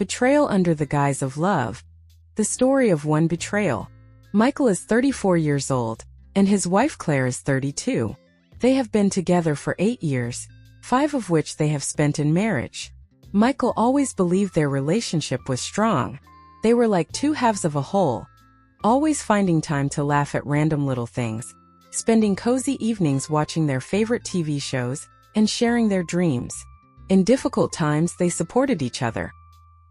Betrayal under the guise of love. The story of one betrayal. Michael is 34 years old, and his wife Claire is 32. They have been together for 8 years, 5 of which they have spent in marriage. Michael always believed their relationship was strong. They were like two halves of a whole, always finding time to laugh at random little things, spending cozy evenings watching their favorite TV shows, and sharing their dreams. In difficult times, they supported each other.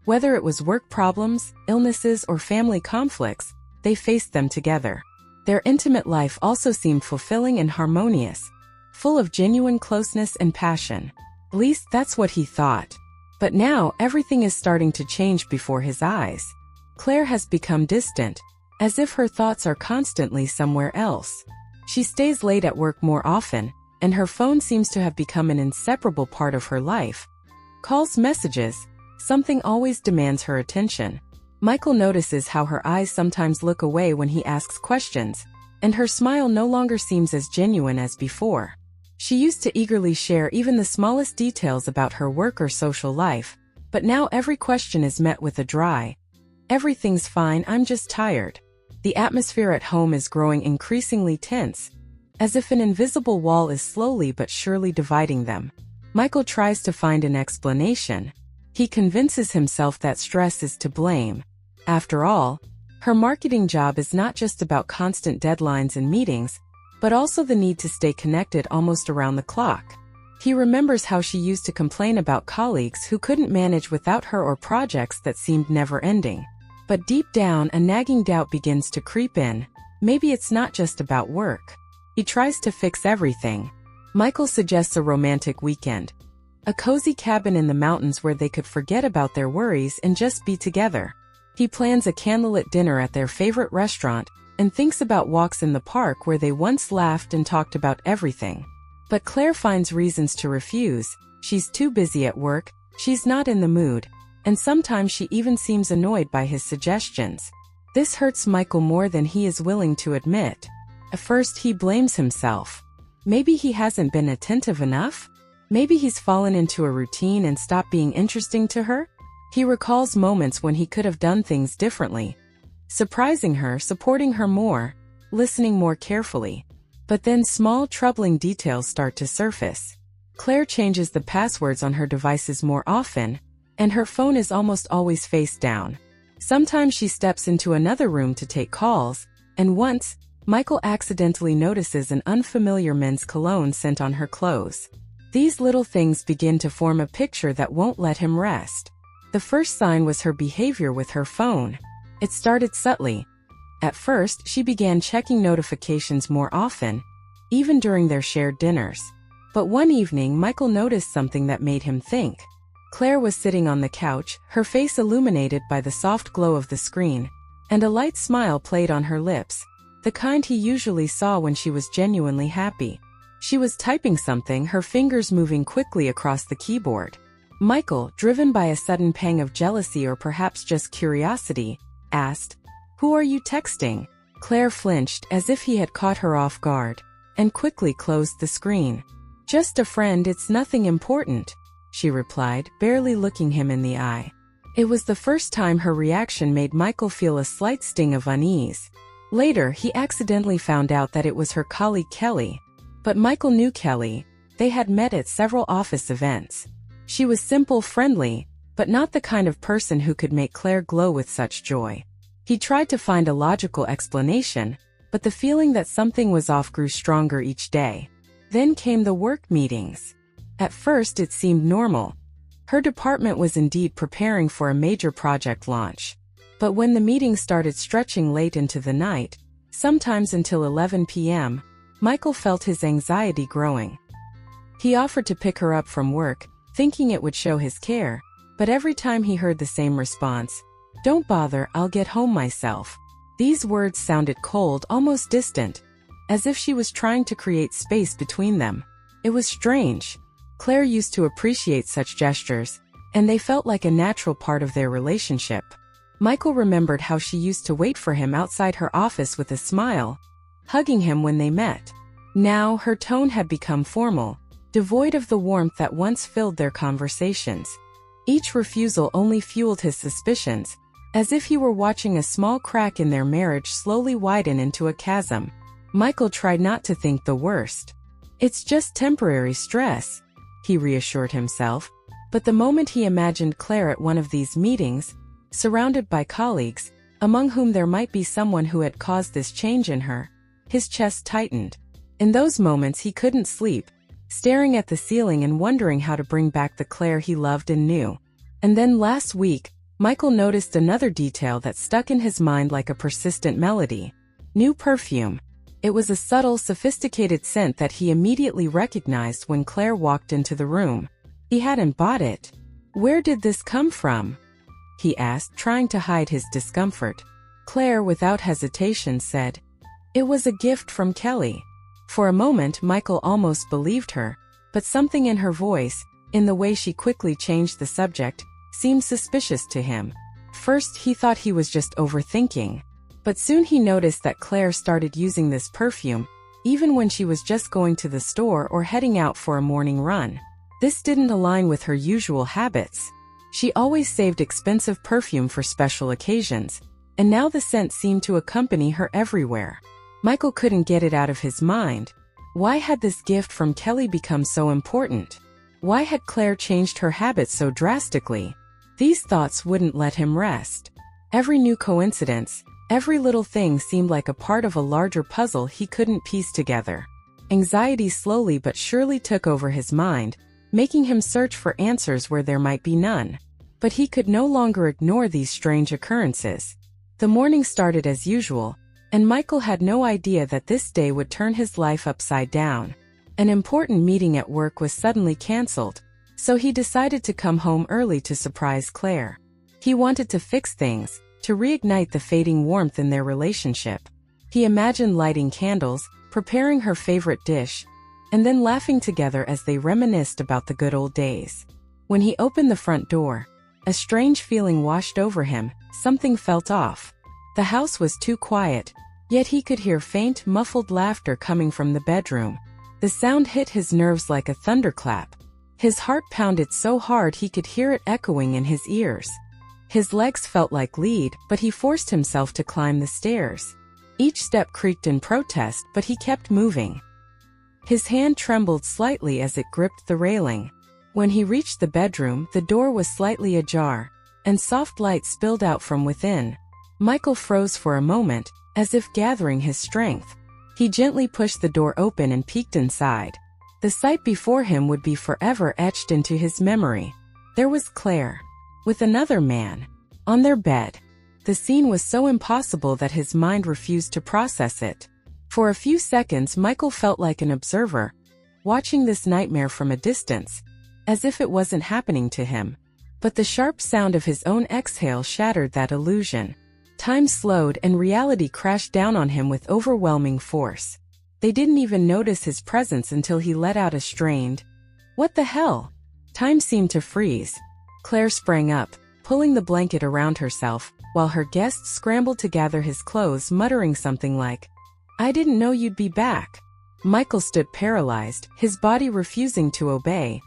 Whether it was work problems, illnesses, or family conflicts, they faced them together. Their intimate life also seemed fulfilling and harmonious, full of genuine closeness and passion. At least that's what he thought. But now, everything is starting to change before his eyes. Claire has become distant, as if her thoughts are constantly somewhere else. She stays late at work more often, and her phone seems to have become an inseparable part of her life. Calls, messages, something always demands her attention. Michael notices how her eyes sometimes look away when he asks questions, and her smile no longer seems as genuine as before. She used to eagerly share even the smallest details about her work or social life, but now every question is met with a dry, "Everything's fine, I'm just tired." The atmosphere at home is growing increasingly tense, as if an invisible wall is slowly but surely dividing them. Michael tries to find an explanation. He convinces himself that stress is to blame. After all, her marketing job is not just about constant deadlines and meetings, but also the need to stay connected almost around the clock. He remembers how she used to complain about colleagues who couldn't manage without her or projects that seemed never-ending. But deep down, a nagging doubt begins to creep in. Maybe it's not just about work. He tries to fix everything. Michael suggests a romantic weekend. A cozy cabin in the mountains where they could forget about their worries and just be together. He plans a candlelit dinner at their favorite restaurant and thinks about walks in the park where they once laughed and talked about everything. But Claire finds reasons to refuse. She's too busy at work, she's not in the mood, and sometimes she even seems annoyed by his suggestions. This hurts Michael more than he is willing to admit. At first he blames himself. Maybe he hasn't been attentive enough? Maybe he's fallen into a routine and stopped being interesting to her? He recalls moments when he could have done things differently, surprising her, supporting her more, listening more carefully. But then small, troubling details start to surface. Claire changes the passwords on her devices more often, and her phone is almost always face down. Sometimes she steps into another room to take calls, and once, Michael accidentally notices an unfamiliar men's cologne scent on her clothes. These little things begin to form a picture that won't let him rest. The first sign was her behavior with her phone. It started subtly. At first, she began checking notifications more often, even during their shared dinners. But one evening, Michael noticed something that made him think. Claire was sitting on the couch, her face illuminated by the soft glow of the screen, and a light smile played on her lips, the kind he usually saw when she was genuinely happy. She was typing something, her fingers moving quickly across the keyboard. Michael, driven by a sudden pang of jealousy or perhaps just curiosity, asked, "Who are you texting?" Claire flinched as if he had caught her off guard, and quickly closed the screen. "Just a friend, it's nothing important," she replied, barely looking him in the eye. It was the first time her reaction made Michael feel a slight sting of unease. Later, he accidentally found out that it was her colleague Kelly. But Michael knew Kelly. They had met at several office events. She was simple, friendly, but not the kind of person who could make Claire glow with such joy. He tried to find a logical explanation, but the feeling that something was off grew stronger each day. Then came the work meetings. At first it seemed normal. Her department was indeed preparing for a major project launch. But when the meeting started stretching late into the night, sometimes until 11 p.m., Michael felt his anxiety growing. He offered to pick her up from work, thinking it would show his care, but every time he heard the same response, "Don't bother, I'll get home myself." These words sounded cold, almost distant, as if she was trying to create space between them. It was strange. Claire used to appreciate such gestures, and they felt like a natural part of their relationship. Michael remembered how she used to wait for him outside her office with a smile, hugging him when they met. Now, her tone had become formal, devoid of the warmth that once filled their conversations. Each refusal only fueled his suspicions, as if he were watching a small crack in their marriage slowly widen into a chasm. Michael tried not to think the worst. "It's just temporary stress," he reassured himself, but the moment he imagined Claire at one of these meetings, surrounded by colleagues, among whom there might be someone who had caused this change in her, his chest tightened. In those moments he couldn't sleep, staring at the ceiling and wondering how to bring back the Claire he loved and knew. And then last week, Michael noticed another detail that stuck in his mind like a persistent melody. New perfume. It was a subtle, sophisticated scent that he immediately recognized when Claire walked into the room. He hadn't bought it. "Where did this come from?" he asked, trying to hide his discomfort. Claire, without hesitation, said, "It was a gift from Kelly." For a moment, Michael almost believed her, but something in her voice, in the way she quickly changed the subject, seemed suspicious to him. First, he thought he was just overthinking. But soon he noticed that Claire started using this perfume, even when she was just going to the store or heading out for a morning run. This didn't align with her usual habits. She always saved expensive perfume for special occasions, and now the scent seemed to accompany her everywhere. Michael couldn't get it out of his mind. Why had this gift from Kelly become so important? Why had Claire changed her habits so drastically? These thoughts wouldn't let him rest. Every new coincidence, every little thing seemed like a part of a larger puzzle he couldn't piece together. Anxiety slowly but surely took over his mind, making him search for answers where there might be none. But he could no longer ignore these strange occurrences. The morning started as usual, and Michael had no idea that this day would turn his life upside down. An important meeting at work was suddenly cancelled, so he decided to come home early to surprise Claire. He wanted to fix things, to reignite the fading warmth in their relationship. He imagined lighting candles, preparing her favorite dish, and then laughing together as they reminisced about the good old days. When he opened the front door, a strange feeling washed over him. Something felt off. The house was too quiet, yet he could hear faint, muffled laughter coming from the bedroom. The sound hit his nerves like a thunderclap. His heart pounded so hard he could hear it echoing in his ears. His legs felt like lead, but he forced himself to climb the stairs. Each step creaked in protest, but he kept moving. His hand trembled slightly as it gripped the railing. When he reached the bedroom, the door was slightly ajar, and soft light spilled out from within. Michael froze for a moment, as if gathering his strength. He gently pushed the door open and peeked inside. The sight before him would be forever etched into his memory. There was Claire, with another man, on their bed. The scene was so impossible that his mind refused to process it. For a few seconds, Michael felt like an observer, watching this nightmare from a distance, as if it wasn't happening to him. But the sharp sound of his own exhale shattered that illusion. Time slowed and reality crashed down on him with overwhelming force. They didn't even notice his presence until he let out a strained, "What the hell?" Time seemed to freeze. Claire sprang up, pulling the blanket around herself, while her guest scrambled to gather his clothes, muttering something like, "I didn't know you'd be back." Michael stood paralyzed, his body refusing to obey,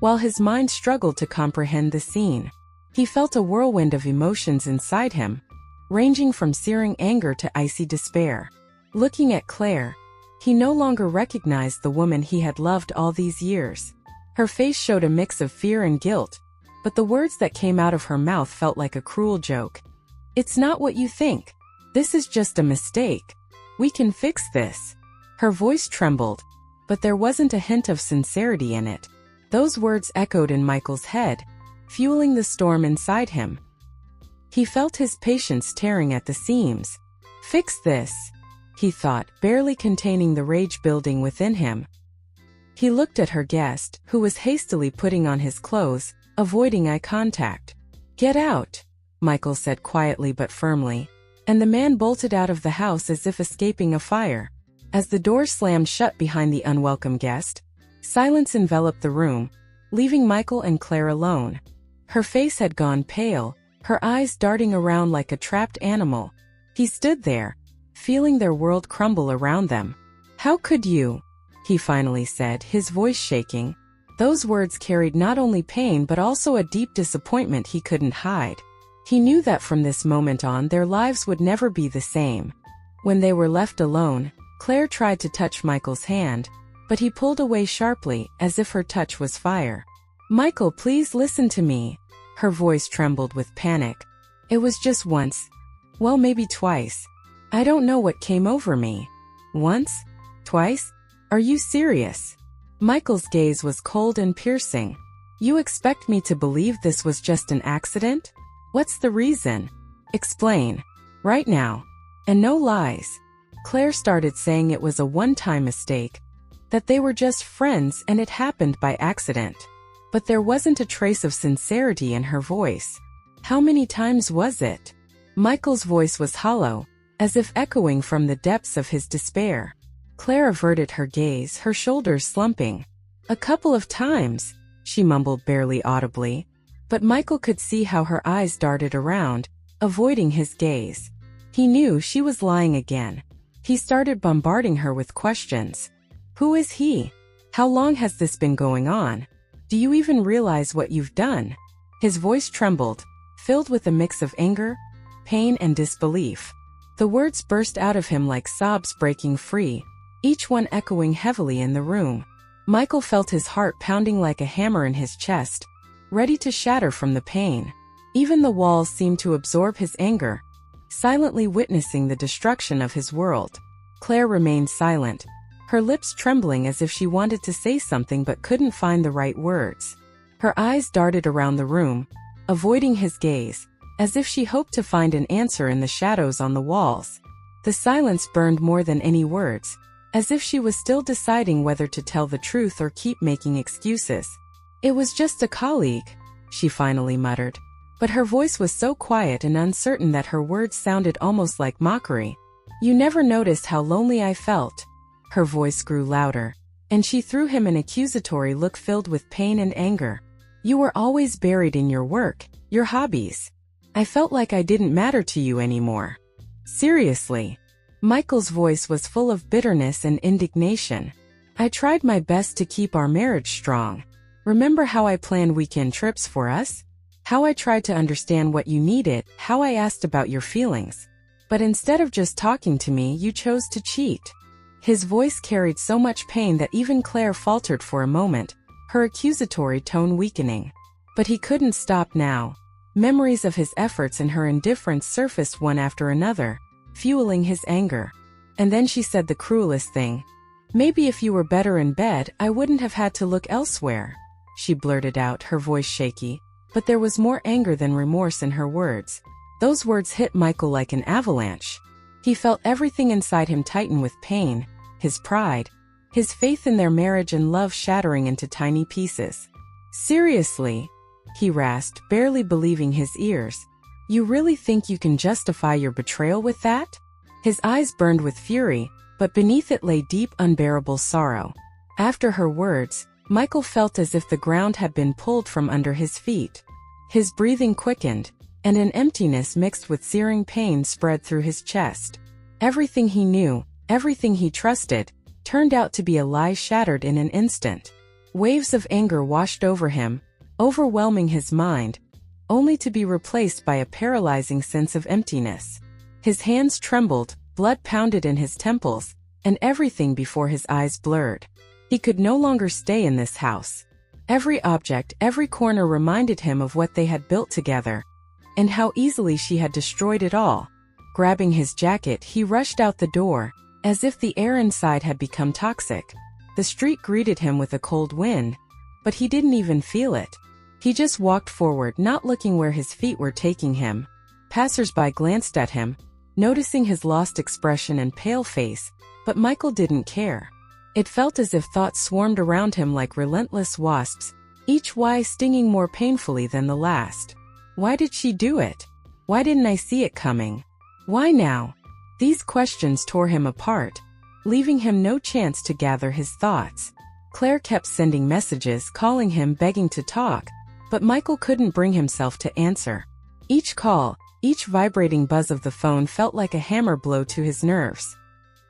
while his mind struggled to comprehend the scene. He felt a whirlwind of emotions inside him, ranging from searing anger to icy despair. Looking at Claire, he no longer recognized the woman he had loved all these years. Her face showed a mix of fear and guilt, but the words that came out of her mouth felt like a cruel joke. "It's not what you think. This is just a mistake. We can fix this." Her voice trembled, but there wasn't a hint of sincerity in it. Those words echoed in Michael's head, fueling the storm inside him. He felt his patience tearing at the seams. "Fix this," he thought, barely containing the rage building within him. He looked at her guest, who was hastily putting on his clothes, avoiding eye contact. "Get out," Michael said quietly but firmly, and the man bolted out of the house as if escaping a fire. As the door slammed shut behind the unwelcome guest, silence enveloped the room, leaving Michael and Claire alone. Her face had gone pale, her eyes darting around like a trapped animal. He stood there, feeling their world crumble around them. "How could you?" he finally said, his voice shaking. Those words carried not only pain but also a deep disappointment he couldn't hide. He knew that from this moment on their lives would never be the same. When they were left alone, Claire tried to touch Michael's hand, but he pulled away sharply, as if her touch was fire. "Michael, please listen to me." Her voice trembled with panic. "It was just once. Well, maybe twice. I don't know what came over me." "Once? Twice? Are you serious?" Michael's gaze was cold and piercing. "You expect me to believe this was just an accident? What's the reason? Explain. Right now. And no lies." Claire started saying it was a one-time mistake, that they were just friends and it happened by accident. But there wasn't a trace of sincerity in her voice. "How many times was it?" Michael's voice was hollow, as if echoing from the depths of his despair. Claire averted her gaze, her shoulders slumping. "A couple of times," she mumbled barely audibly, but Michael could see how her eyes darted around, avoiding his gaze. He knew she was lying again. He started bombarding her with questions. "Who is he? How long has this been going on? Do you even realize what you've done?" His voice trembled, filled with a mix of anger, pain, and disbelief. The words burst out of him like sobs breaking free, each one echoing heavily in the room. Michael felt his heart pounding like a hammer in his chest, ready to shatter from the pain. Even the walls seemed to absorb his anger, silently witnessing the destruction of his world. Claire remained silent, her lips trembling as if she wanted to say something but couldn't find the right words. Her eyes darted around the room, avoiding his gaze, as if she hoped to find an answer in the shadows on the walls. The silence burned more than any words, as if she was still deciding whether to tell the truth or keep making excuses. "It was just a colleague," she finally muttered. But her voice was so quiet and uncertain that her words sounded almost like mockery. "You never noticed how lonely I felt." Her voice grew louder, and she threw him an accusatory look filled with pain and anger. "You were always buried in your work, your hobbies. I felt like I didn't matter to you anymore." "Seriously?" Michael's voice was full of bitterness and indignation. "I tried my best to keep our marriage strong. Remember how I planned weekend trips for us? How I tried to understand what you needed, how I asked about your feelings. But instead of just talking to me, you chose to cheat." His voice carried so much pain that even Claire faltered for a moment, her accusatory tone weakening. But he couldn't stop now. Memories of his efforts and her indifference surfaced one after another, fueling his anger. And then she said the cruelest thing. "Maybe if you were better in bed, I wouldn't have had to look elsewhere," she blurted out, her voice shaky. But there was more anger than remorse in her words. Those words hit Michael like an avalanche. He felt everything inside him tighten with pain, his pride, his faith in their marriage and love shattering into tiny pieces. "Seriously?" he rasped, barely believing his ears. "You really think you can justify your betrayal with that?" His eyes burned with fury, but beneath it lay deep, unbearable sorrow. After her words, Michael felt as if the ground had been pulled from under his feet. His breathing quickened, and an emptiness mixed with searing pain spread through his chest. Everything he knew, everything he trusted, turned out to be a lie shattered in an instant. Waves of anger washed over him, overwhelming his mind, only to be replaced by a paralyzing sense of emptiness. His hands trembled, blood pounded in his temples, and everything before his eyes blurred. He could no longer stay in this house. Every object, every corner reminded him of what they had built together, and how easily she had destroyed it all. Grabbing his jacket, he rushed out the door, as if the air inside had become toxic. The street greeted him with a cold wind, but he didn't even feel it. He just walked forward, not looking where his feet were taking him. Passers-by glanced at him, noticing his lost expression and pale face, but Michael didn't care. It felt as if thoughts swarmed around him like relentless wasps, each why stinging more painfully than the last. Why did she do it? Why didn't I see it coming? Why now? These questions tore him apart, leaving him no chance to gather his thoughts. Claire kept sending messages, calling him, begging to talk, but Michael couldn't bring himself to answer. Each call, each vibrating buzz of the phone felt like a hammer blow to his nerves.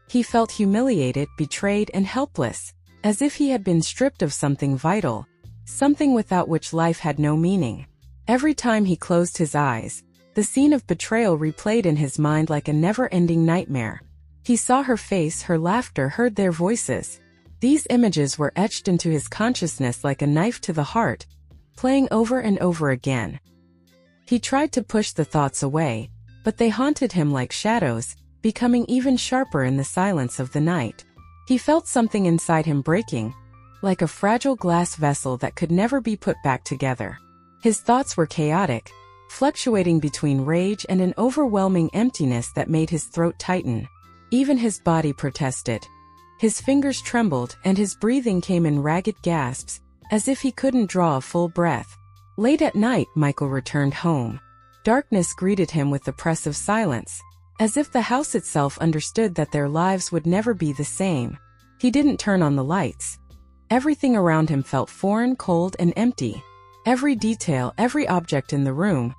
He felt humiliated, betrayed, and helpless, as if he had been stripped of something vital, something without which life had no meaning. Every time he closed his eyes, the scene of betrayal replayed in his mind like a never-ending nightmare. He saw her face, her laughter, heard their voices. These images were etched into his consciousness like a knife to the heart, playing over and over again. He tried to push the thoughts away, but they haunted him like shadows, becoming even sharper in the silence of the night. He felt something inside him breaking, like a fragile glass vessel that could never be put back together. His thoughts were chaotic, fluctuating between rage and an overwhelming emptiness that made his throat tighten. Even his body protested. His fingers trembled and his breathing came in ragged gasps, as if he couldn't draw a full breath. Late at night, Michael returned home. Darkness greeted him with oppressive silence, as if the house itself understood that their lives would never be the same. He didn't turn on the lights. Everything around him felt foreign, cold, and empty. Every detail, every object in the room,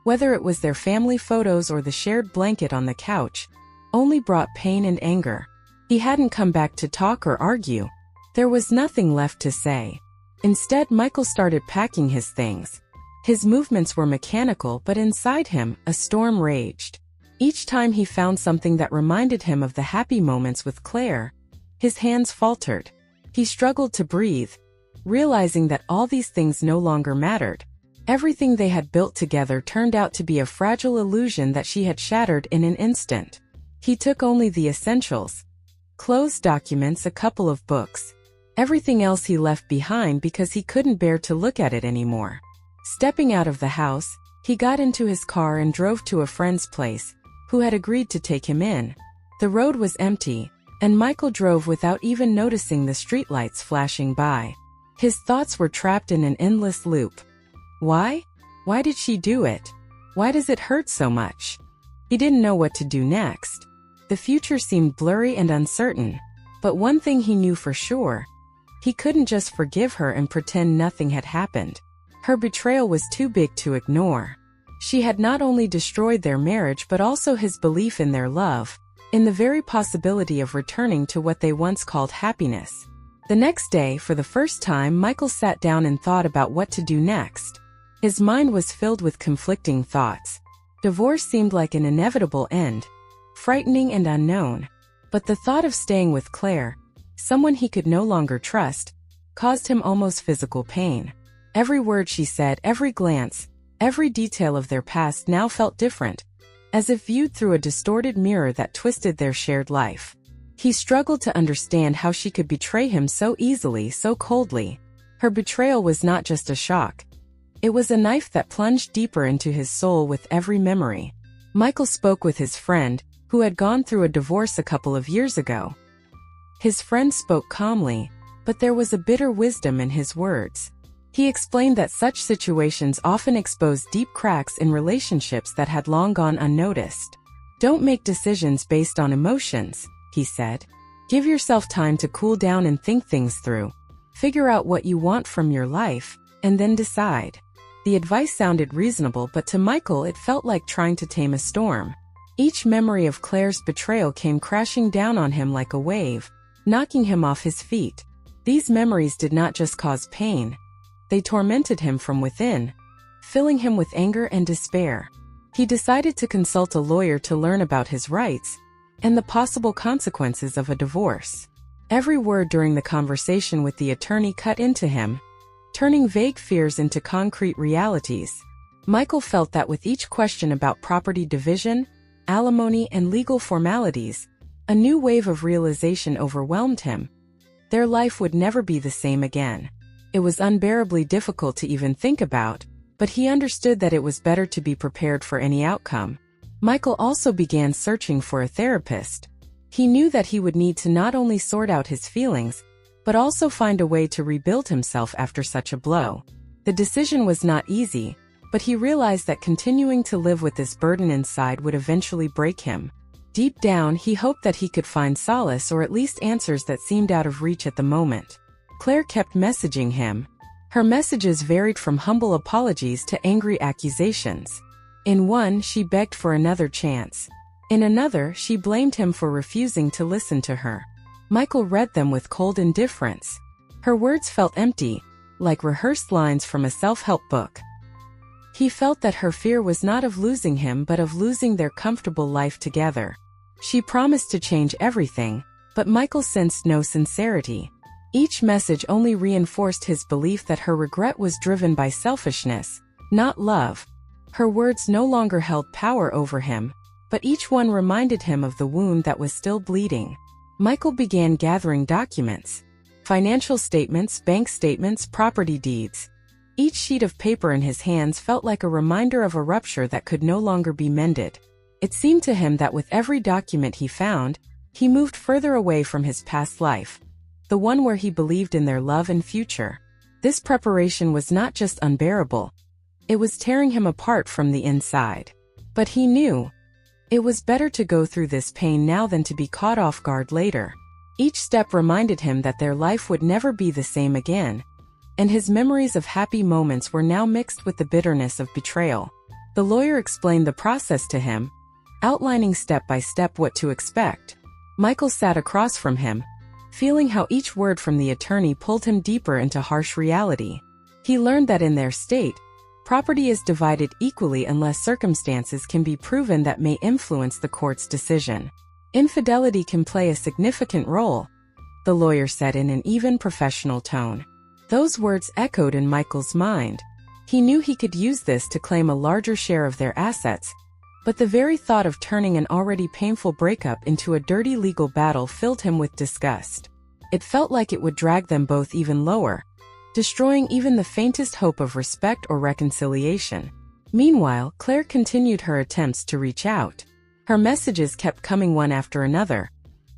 whether it was their family photos or the shared blanket on the couch, only brought pain and anger. He hadn't come back to talk or argue. There was nothing left to say. Instead, Michael started packing his things. His movements were mechanical, but inside him, a storm raged. Each time he found something that reminded him of the happy moments with Claire, his hands faltered. He struggled to breathe, realizing that all these things no longer mattered. Everything they had built together turned out to be a fragile illusion that she had shattered in an instant. He took only the essentials: clothes, documents, a couple of books. Everything else he left behind because he couldn't bear to look at it anymore. Stepping out of the house, he got into his car and drove to a friend's place, who had agreed to take him in. The road was empty, and Michael drove without even noticing the streetlights flashing by. His thoughts were trapped in an endless loop. Why? Why did she do it? Why does it hurt so much? He didn't know what to do next. The future seemed blurry and uncertain, but one thing he knew for sure: he couldn't just forgive her and pretend nothing had happened. Her betrayal was too big to ignore. She had not only destroyed their marriage but also his belief in their love, in the very possibility of returning to what they once called happiness. The next day, for the first time, Michael sat down and thought about what to do next. His mind was filled with conflicting thoughts. Divorce seemed like an inevitable end, frightening and unknown. But the thought of staying with Claire, someone he could no longer trust, caused him almost physical pain. Every word she said, every glance, every detail of their past now felt different, as if viewed through a distorted mirror that twisted their shared life. He struggled to understand how she could betray him so easily, so coldly. Her betrayal was not just a shock. It was a knife that plunged deeper into his soul with every memory. Michael spoke with his friend, who had gone through a divorce a couple of years ago. His friend spoke calmly, but there was a bitter wisdom in his words. He explained that such situations often expose deep cracks in relationships that had long gone unnoticed. Don't make decisions based on emotions, he said. Give yourself time to cool down and think things through. Figure out what you want from your life, and then decide. The advice sounded reasonable, but to Michael it felt like trying to tame a storm. Each memory of Claire's betrayal came crashing down on him like a wave, knocking him off his feet. These memories did not just cause pain. They tormented him from within, filling him with anger and despair. He decided to consult a lawyer to learn about his rights and the possible consequences of a divorce. Every word during the conversation with the attorney cut into him, turning vague fears into concrete realities. Michael felt that with each question about property division, alimony, and legal formalities, a new wave of realization overwhelmed him. Their life would never be the same again. It was unbearably difficult to even think about, but he understood that it was better to be prepared for any outcome. Michael also began searching for a therapist. He knew that he would need to not only sort out his feelings, but also find a way to rebuild himself after such a blow. The decision was not easy, but he realized that continuing to live with this burden inside would eventually break him. Deep down, he hoped that he could find solace or at least answers that seemed out of reach at the moment. Claire kept messaging him. Her messages varied from humble apologies to angry accusations. In one, she begged for another chance. In another, she blamed him for refusing to listen to her. Michael read them with cold indifference. Her words felt empty, like rehearsed lines from a self-help book. He felt that her fear was not of losing him but of losing their comfortable life together. She promised to change everything, but Michael sensed no sincerity. Each message only reinforced his belief that her regret was driven by selfishness, not love. Her words no longer held power over him, but each one reminded him of the wound that was still bleeding. Michael began gathering documents. Financial statements, bank statements, property deeds. Each sheet of paper in his hands felt like a reminder of a rupture that could no longer be mended. It seemed to him that with every document he found, he moved further away from his past life, the one where he believed in their love and future. This preparation was not just unbearable. It was tearing him apart from the inside. But he knew it was better to go through this pain now than to be caught off guard later. Each step reminded him that their life would never be the same again, and his memories of happy moments were now mixed with the bitterness of betrayal. The lawyer explained the process to him, outlining step by step what to expect. Michael sat across from him, feeling how each word from the attorney pulled him deeper into harsh reality. He learned that in their state, property is divided equally unless circumstances can be proven that may influence the court's decision. Infidelity can play a significant role, the lawyer said in an even professional tone. Those words echoed in Michael's mind. He knew he could use this to claim a larger share of their assets, but the very thought of turning an already painful breakup into a dirty legal battle filled him with disgust. It felt like it would drag them both even lower, destroying even the faintest hope of respect or reconciliation. Meanwhile, Claire continued her attempts to reach out. Her messages kept coming one after another.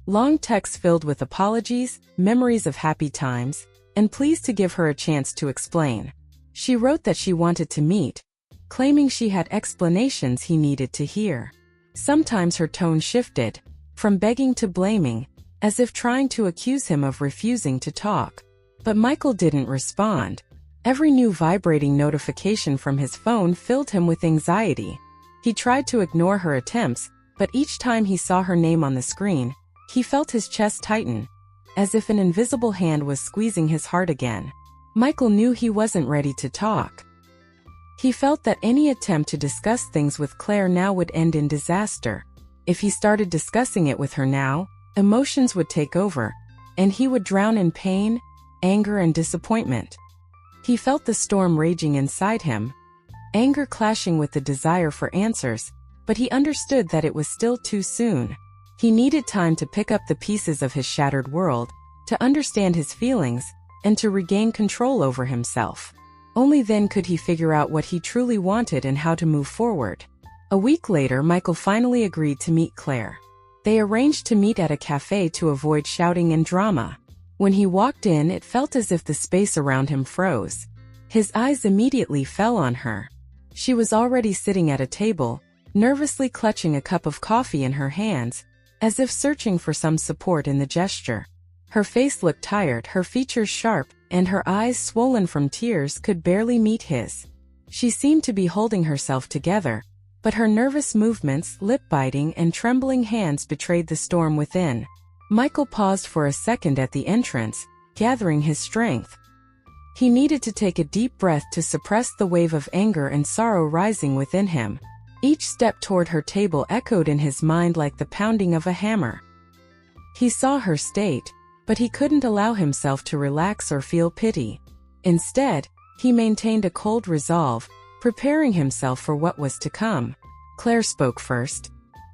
Long texts filled with apologies, memories of happy times, and pleas to give her a chance to explain. She wrote that she wanted to meet, claiming she had explanations he needed to hear. Sometimes her tone shifted, from begging to blaming, as if trying to accuse him of refusing to talk. But Michael didn't respond. Every new vibrating notification from his phone filled him with anxiety. He tried to ignore her attempts, but each time he saw her name on the screen, he felt his chest tighten, as if an invisible hand was squeezing his heart again. Michael knew he wasn't ready to talk. He felt that any attempt to discuss things with Claire now would end in disaster. If he started discussing it with her now, emotions would take over, and he would drown in pain, anger, and disappointment. He felt the storm raging inside him, anger clashing with the desire for answers, but he understood that it was still too soon. He needed time to pick up the pieces of his shattered world, to understand his feelings, and to regain control over himself. Only then could he figure out what he truly wanted and how to move forward. A week later, Michael finally agreed to meet Claire. They arranged to meet at a cafe to avoid shouting and drama. When he walked in, it felt as if the space around him froze. His eyes immediately fell on her. She was already sitting at a table, nervously clutching a cup of coffee in her hands, as if searching for some support in the gesture. Her face looked tired, her features sharp, and her eyes, swollen from tears, could barely meet his. She seemed to be holding herself together, but her nervous movements, lip-biting, and trembling hands betrayed the storm within. Michael paused for a second at the entrance, gathering his strength. He needed to take a deep breath to suppress the wave of anger and sorrow rising within him. Each step toward her table echoed in his mind like the pounding of a hammer. He saw her state, but he couldn't allow himself to relax or feel pity. Instead, he maintained a cold resolve, preparing himself for what was to come. Claire spoke first.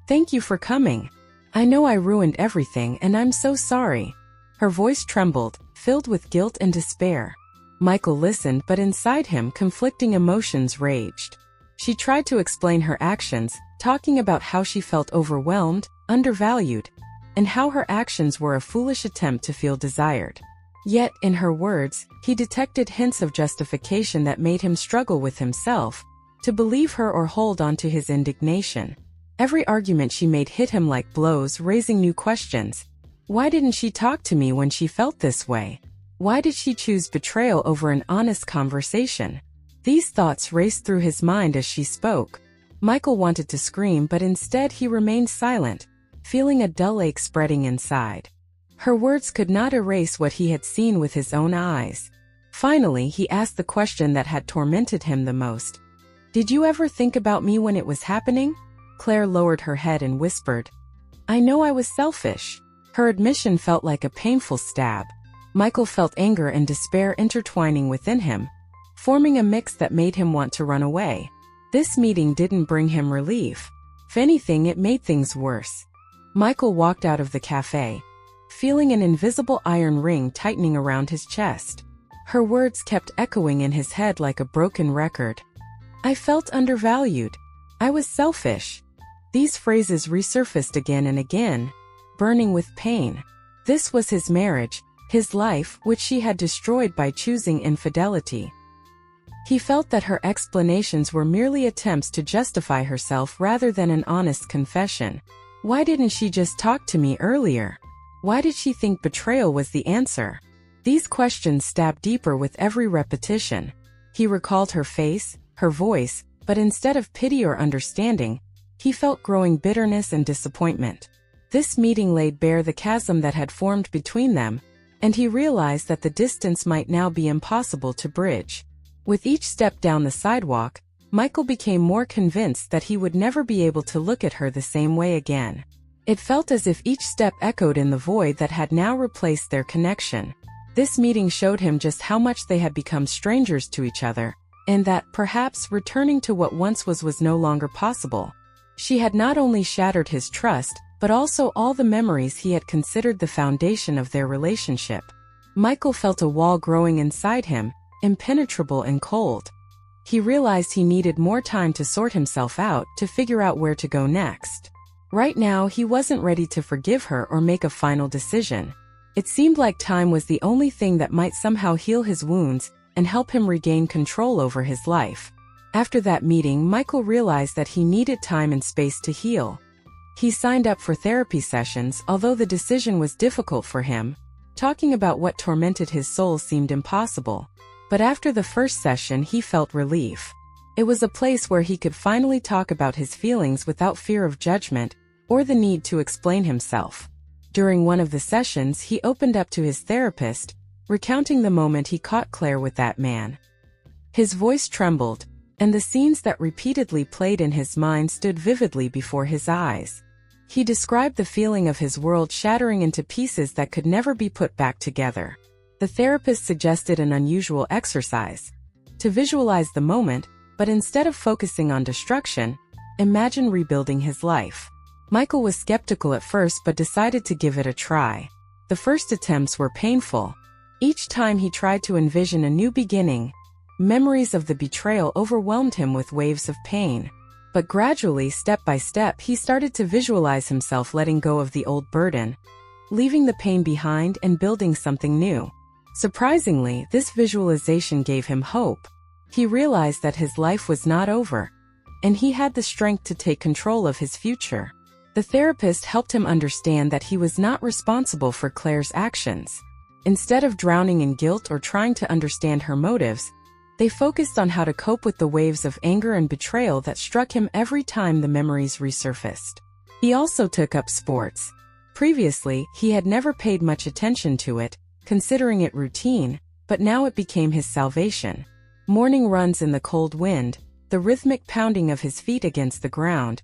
"Thank you for coming. I know I ruined everything and I'm so sorry." Her voice trembled, filled with guilt and despair. Michael listened, but inside him conflicting emotions raged. She tried to explain her actions, talking about how she felt overwhelmed, undervalued, and how her actions were a foolish attempt to feel desired. Yet, in her words, he detected hints of justification that made him struggle with himself, to believe her or hold on to his indignation. Every argument she made hit him like blows, raising new questions. Why didn't she talk to me when she felt this way? Why did she choose betrayal over an honest conversation? These thoughts raced through his mind as she spoke. Michael wanted to scream, but instead he remained silent, feeling a dull ache spreading inside. Her words could not erase what he had seen with his own eyes. Finally, he asked the question that had tormented him the most. "Did you ever think about me when it was happening?" Claire lowered her head and whispered, "I know I was selfish." Her admission felt like a painful stab. Michael felt anger and despair intertwining within him, forming a mix that made him want to run away. This meeting didn't bring him relief. If anything, it made things worse. Michael walked out of the cafe, feeling an invisible iron ring tightening around his chest. Her words kept echoing in his head like a broken record. "I felt undervalued. I was selfish." These phrases resurfaced again and again, burning with pain. This was his marriage, his life, which she had destroyed by choosing infidelity. He felt that her explanations were merely attempts to justify herself rather than an honest confession. Why didn't she just talk to me earlier? Why did she think betrayal was the answer? These questions stabbed deeper with every repetition. He recalled her face, her voice, but instead of pity or understanding, he felt growing bitterness and disappointment. This meeting laid bare the chasm that had formed between them, and he realized that the distance might now be impossible to bridge. With each step down the sidewalk, Michael became more convinced that he would never be able to look at her the same way again. It felt as if each step echoed in the void that had now replaced their connection. This meeting showed him just how much they had become strangers to each other, and that, perhaps, returning to what once was no longer possible. She had not only shattered his trust, but also all the memories he had considered the foundation of their relationship. Michael felt a wall growing inside him, impenetrable and cold. He realized he needed more time to sort himself out, to figure out where to go next. Right now, he wasn't ready to forgive her or make a final decision. It seemed like time was the only thing that might somehow heal his wounds and help him regain control over his life. After that meeting, Michael realized that he needed time and space to heal. He signed up for therapy sessions, although the decision was difficult for him. Talking about what tormented his soul seemed impossible. But after the first session, he felt relief. It was a place where he could finally talk about his feelings without fear of judgment or the need to explain himself. During one of the sessions, he opened up to his therapist, recounting the moment he caught Claire with that man. His voice trembled, and the scenes that repeatedly played in his mind stood vividly before his eyes. He described the feeling of his world shattering into pieces that could never be put back together. The therapist suggested an unusual exercise. To visualize the moment, but instead of focusing on destruction, imagine rebuilding his life. Michael was skeptical at first but decided to give it a try. The first attempts were painful. Each time he tried to envision a new beginning, memories of the betrayal overwhelmed him with waves of pain. But gradually, step by step, he started to visualize himself letting go of the old burden, leaving the pain behind and building something new. Surprisingly, this visualization gave him hope. He realized that his life was not over, and he had the strength to take control of his future. The therapist helped him understand that he was not responsible for Claire's actions. Instead of drowning in guilt or trying to understand her motives, they focused on how to cope with the waves of anger and betrayal that struck him every time the memories resurfaced. He also took up sports. Previously, he had never paid much attention to it, considering it routine, but now it became his salvation. Morning runs in the cold wind, the rhythmic pounding of his feet against the ground,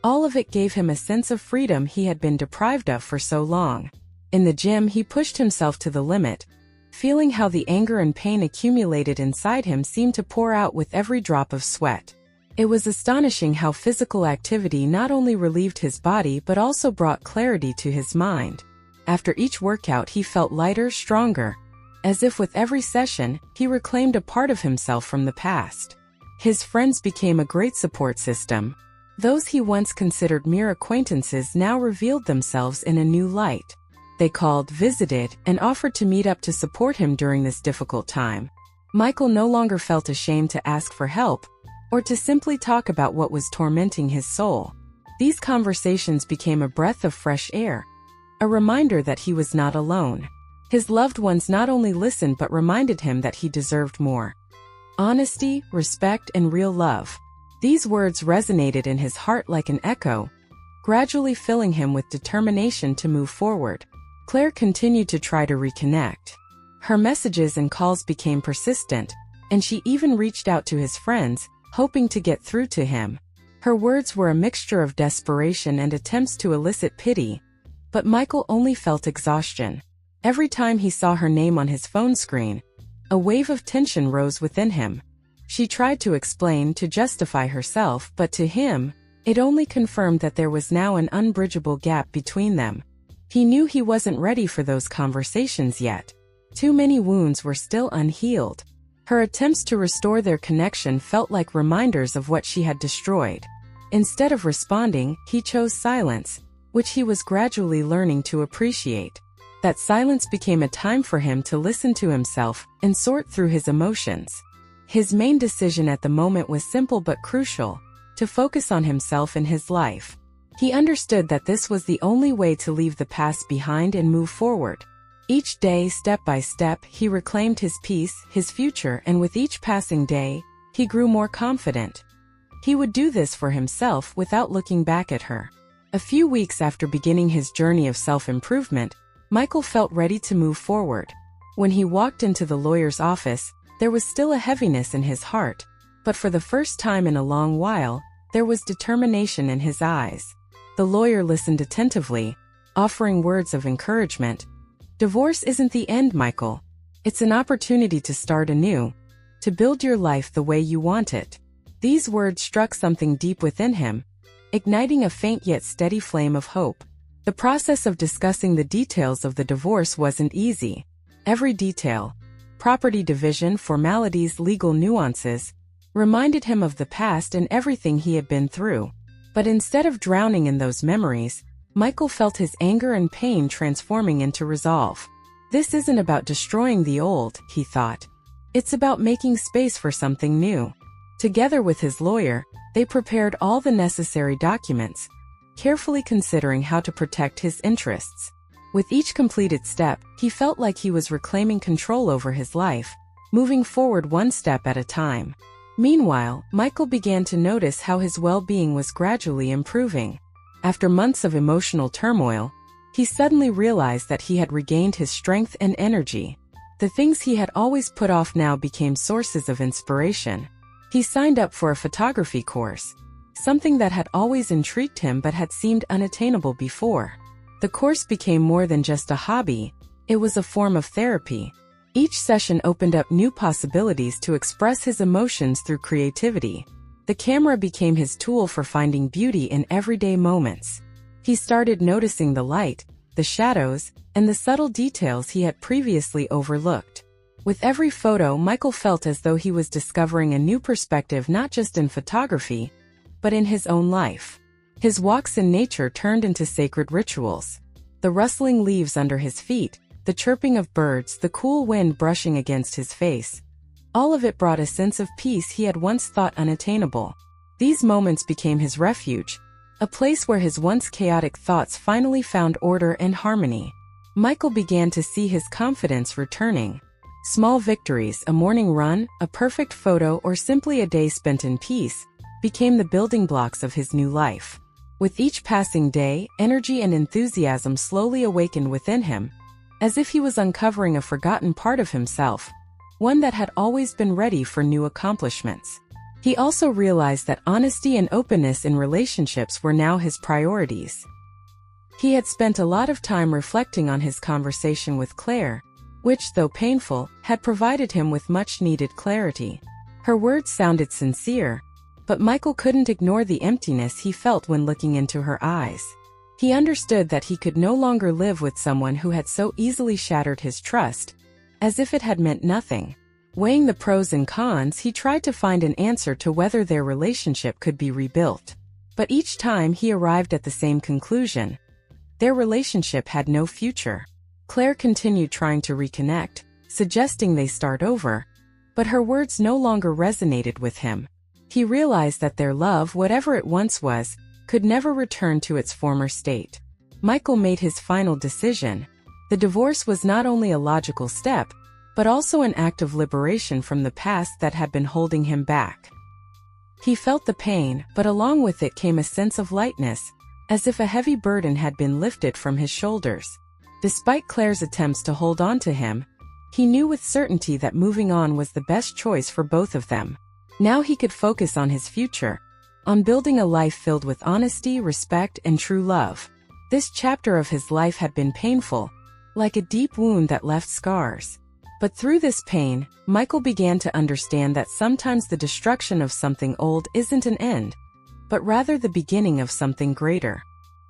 all of it gave him a sense of freedom he had been deprived of for so long. In the gym, he pushed himself to the limit, feeling how the anger and pain accumulated inside him seemed to pour out with every drop of sweat. It was astonishing how physical activity not only relieved his body but also brought clarity to his mind. After each workout, he felt lighter, stronger, as if with every session, he reclaimed a part of himself from the past. His friends became a great support system. Those he once considered mere acquaintances now revealed themselves in a new light. They called, visited, and offered to meet up to support him during this difficult time. Michael no longer felt ashamed to ask for help, or to simply talk about what was tormenting his soul. These conversations became a breath of fresh air, a reminder that he was not alone. His loved ones not only listened but reminded him that he deserved more. Honesty, respect, and real love. These words resonated in his heart like an echo, gradually filling him with determination to move forward. Claire continued to try to reconnect. Her messages and calls became persistent, and she even reached out to his friends, hoping to get through to him. Her words were a mixture of desperation and attempts to elicit pity, but Michael only felt exhaustion. Every time he saw her name on his phone screen, a wave of tension rose within him. She tried to explain, to justify herself, but to him, it only confirmed that there was now an unbridgeable gap between them. He knew he wasn't ready for those conversations yet. Too many wounds were still unhealed. Her attempts to restore their connection felt like reminders of what she had destroyed. Instead of responding, he chose silence, which he was gradually learning to appreciate. That silence became a time for him to listen to himself and sort through his emotions. His main decision at the moment was simple but crucial: to focus on himself and his life. He understood that this was the only way to leave the past behind and move forward. Each day, step by step, he reclaimed his peace, his future, and with each passing day, he grew more confident. He would do this for himself without looking back at her. A few weeks after beginning his journey of self-improvement, Michael felt ready to move forward. When he walked into the lawyer's office, there was still a heaviness in his heart, but for the first time in a long while, there was determination in his eyes. The lawyer listened attentively, offering words of encouragement. "Divorce isn't the end, Michael. It's an opportunity to start anew, to build your life the way you want it." These words struck something deep within him, igniting a faint yet steady flame of hope. The process of discussing the details of the divorce wasn't easy. Every detail, property division, formalities, legal nuances, reminded him of the past and everything he had been through. But instead of drowning in those memories, Michael felt his anger and pain transforming into resolve. This isn't about destroying the old, he thought. It's about making space for something new. Together with his lawyer, they prepared all the necessary documents, carefully considering how to protect his interests. With each completed step, he felt like he was reclaiming control over his life, moving forward one step at a time. Meanwhile, Michael began to notice how his well-being was gradually improving. After months of emotional turmoil, he suddenly realized that he had regained his strength and energy. The things he had always put off now became sources of inspiration. He signed up for a photography course, something that had always intrigued him but had seemed unattainable before. The course became more than just a hobby, it was a form of therapy. Each session opened up new possibilities to express his emotions through creativity. The camera became his tool for finding beauty in everyday moments. He started noticing the light, the shadows, and the subtle details he had previously overlooked. With every photo, Michael felt as though he was discovering a new perspective not just in photography, but in his own life. His walks in nature turned into sacred rituals. The rustling leaves under his feet, the chirping of birds, the cool wind brushing against his face. All of it brought a sense of peace he had once thought unattainable. These moments became his refuge, a place where his once chaotic thoughts finally found order and harmony. Michael began to see his confidence returning. Small victories, a morning run, a perfect photo, or simply a day spent in peace, became the building blocks of his new life. With each passing day, energy and enthusiasm slowly awakened within him, as if he was uncovering a forgotten part of himself, one that had always been ready for new accomplishments. He also realized that honesty and openness in relationships were now his priorities. He had spent a lot of time reflecting on his conversation with Claire, which, though painful, had provided him with much-needed clarity. Her words sounded sincere, but Michael couldn't ignore the emptiness he felt when looking into her eyes. He understood that he could no longer live with someone who had so easily shattered his trust, as if it had meant nothing. Weighing the pros and cons, he tried to find an answer to whether their relationship could be rebuilt. But each time he arrived at the same conclusion: their relationship had no future. Claire continued trying to reconnect, suggesting they start over, but her words no longer resonated with him. He realized that their love, whatever it once was, could never return to its former state. Michael made his final decision. The divorce was not only a logical step, but also an act of liberation from the past that had been holding him back. He felt the pain, but along with it came a sense of lightness, as if a heavy burden had been lifted from his shoulders. Despite Claire's attempts to hold on to him, He knew with certainty that moving on was the best choice for both of them. Now he could focus on his future, on building a life filled with honesty, respect, and true love. This chapter of his life had been painful, like a deep wound that left scars. But through this pain, Michael began to understand that sometimes the destruction of something old isn't an end, but rather the beginning of something greater.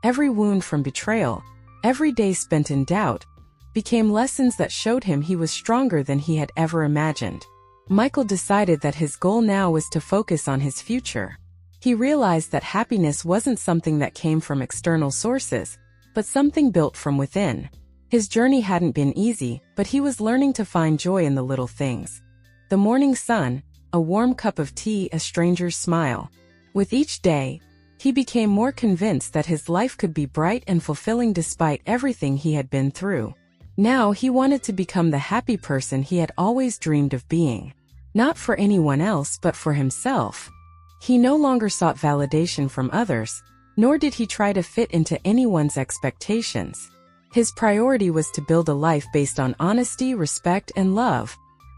Every wound from betrayal, every day spent in doubt, became lessons that showed him he was stronger than he had ever imagined. Michael decided that his goal now was to focus on his future. He realized that happiness wasn't something that came from external sources, but something built from within. His journey hadn't been easy, but he was learning to find joy in the little things. The morning sun, a warm cup of tea, a stranger's smile. With each day, he became more convinced that his life could be bright and fulfilling despite everything he had been through. Now he wanted to become the happy person he had always dreamed of being. Not for anyone else but for himself. He no longer sought validation from others, nor did he try to fit into anyone's expectations. His priority was to build a life based on honesty, respect, and love.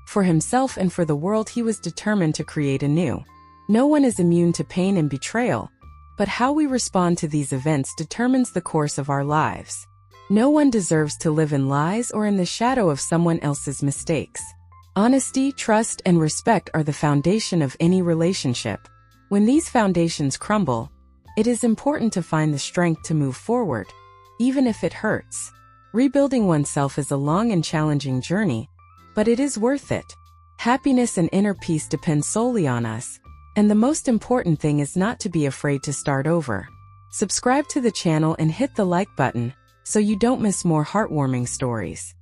For himself and for the world he was determined to create anew. No one is immune to pain and betrayal, but how we respond to these events determines the course of our lives. No one deserves to live in lies or in the shadow of someone else's mistakes. Honesty, trust, and respect are the foundation of any relationship. When these foundations crumble, it is important to find the strength to move forward, even if it hurts. Rebuilding oneself is a long and challenging journey, but it is worth it. Happiness and inner peace depend solely on us, and the most important thing is not to be afraid to start over. Subscribe to the channel and hit the like button, so you don't miss more heartwarming stories.